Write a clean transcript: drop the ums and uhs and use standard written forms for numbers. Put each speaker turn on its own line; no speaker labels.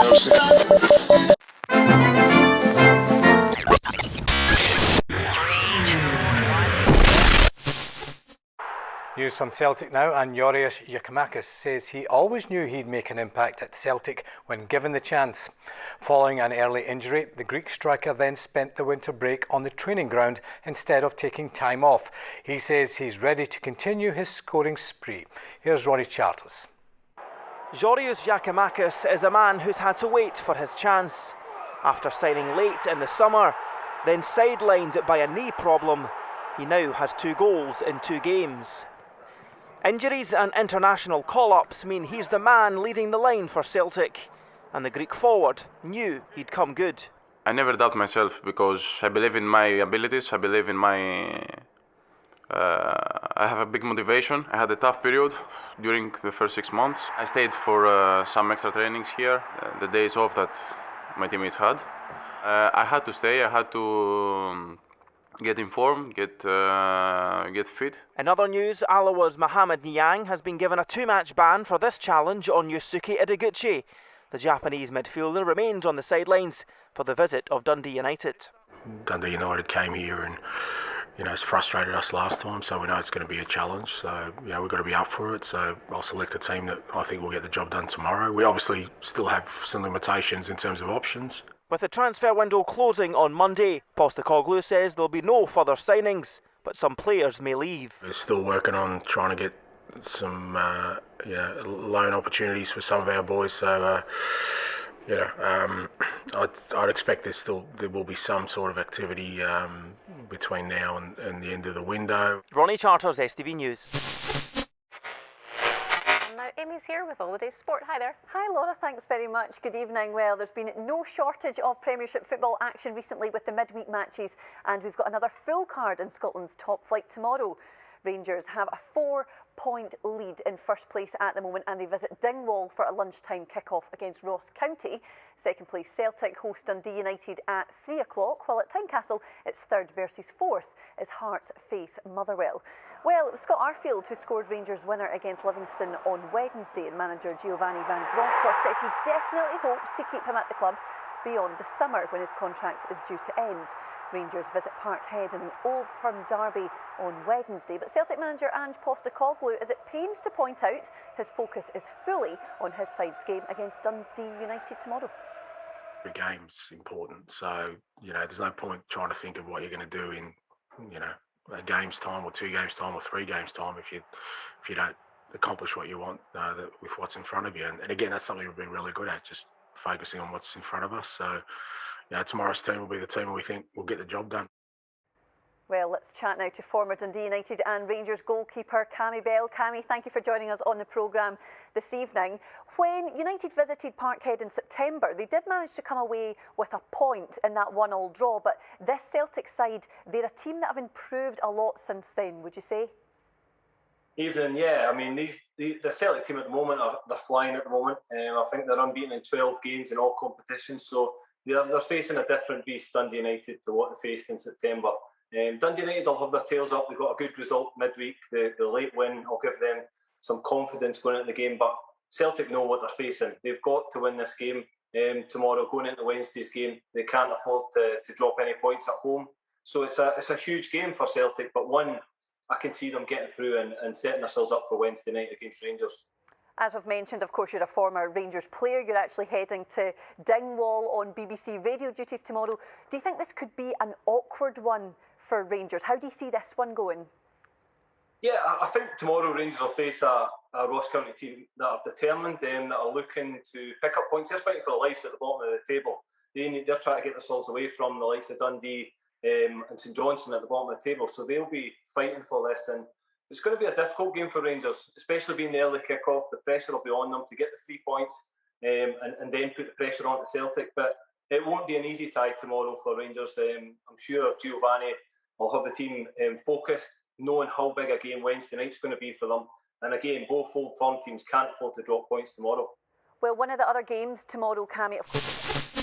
News from Celtic now, and Yorius Giakoumakis says he always knew he'd make an impact at Celtic when given the chance. Following an early injury, the Greek striker then spent the winter break on the training ground instead of taking time off. He says he's ready to continue his scoring spree. Here's Ronnie Charters.
Yorius Giakoumakis is a man who's had to wait for his chance. After signing late in the summer, then sidelined by a knee problem, he now has 2 goals in 2 games. Injuries and international call-ups mean he's the man leading the line for Celtic, and the Greek forward knew he'd come good.
I never doubt myself because I believe in my abilities, I believe in my... I have a big motivation. I had a tough period during the first 6 months. I stayed for some extra trainings here, the days off that my teammates had. I had to stay, I had to get informed, get fit.
In other news, Alawa's Mohamed Niang has been given a 2-match ban for this challenge on Yusuke Ideguchi. The Japanese midfielder remains on the sidelines for the visit of Dundee United.
Dundee United came here and it's frustrated us last time, so we know it's going to be a challenge. So, we've got to be up for it. So I'll select a team that I think will get the job done tomorrow. We obviously still have some limitations in terms of options.
With the transfer window closing on Monday, Postecoglou says there'll be no further signings, but some players may leave.
We're still working on trying to get some loan opportunities for some of our boys. So, I'd expect there will be some sort of activity between now and the end of the window.
Ronnie Charters, STV News.
Now Amy's here with All the Day's Sport. Hi there.
Hi Laura, thanks very much. Good evening. Well, there's been no shortage of Premiership football action recently with the midweek matches, and we've got another full card in Scotland's top flight tomorrow. Rangers have a 4-point lead in first place at the moment, and they visit Dingwall for a lunchtime kick-off against Ross County. Second place Celtic host Dundee United at 3 o'clock, while at Tynecastle it's third versus fourth as Hearts face Motherwell. Well, it was Scott Arfield who scored Rangers' winner against Livingston on Wednesday, and manager Giovanni Van Bronckhorst says he definitely hopes to keep him at the club beyond the summer when his contract is due to end. Rangers visit Parkhead in an Old Firm derby on Wednesday, but Celtic manager Ange Postecoglou is at pains to point out his focus is fully on his side's game against Dundee United tomorrow.
Every game's important, so there's no point trying to think of what you're going to do in a game's time or 2 games time or 3 games time if you don't accomplish what you want with what's in front of you. And again, that's something we've been really good at, just focusing on what's in front of us. So tomorrow's team will be the team we think will get the job done.
Well, let's chat now to former Dundee United and Rangers goalkeeper Cammy Bell. Cammy, thank you for joining us on the programme this evening. When United visited Parkhead in September, they did manage to come away with a point in that 1-1 draw, but this Celtic side, they're a team that have improved a lot since then, would you say?
Evening, yeah. I mean, the Celtic team at the moment, they're flying at the moment. I think they're unbeaten in 12 games in all competitions, so they're facing a different beast, Dundee United, to what they faced in September. Dundee United will have their tails up. They got a good result midweek. The late win will give them some confidence going into the game, but Celtic know what they're facing. They've got to win this game tomorrow. Going into Wednesday's game, they can't afford to drop any points at home. So it's a huge game for Celtic, but one I can see them getting through and setting themselves up for Wednesday night against Rangers.
As we've mentioned, of course, you're a former Rangers player. You're actually heading to Dingwall on BBC radio duties tomorrow. Do you think this could be an awkward one for Rangers? How do you see this one going?
Yeah, I think tomorrow Rangers will face a Ross County team that are determined, that are looking to pick up points. They're fighting for their lives at the bottom of the table. They're trying to get themselves away from the likes of Dundee and St Johnstone at the bottom of the table. So they'll be fighting for this, and it's going to be a difficult game for Rangers, especially being the early kick-off. The pressure will be on them to get the 3 points and then put the pressure on to Celtic. But it won't be an easy tie tomorrow for Rangers. I'm sure Giovanni will have the team focused, knowing how big a game Wednesday night's going to be for them. And again, both Old Firm teams can't afford to drop points tomorrow.
Well, one of the other games tomorrow, Cammy, of course.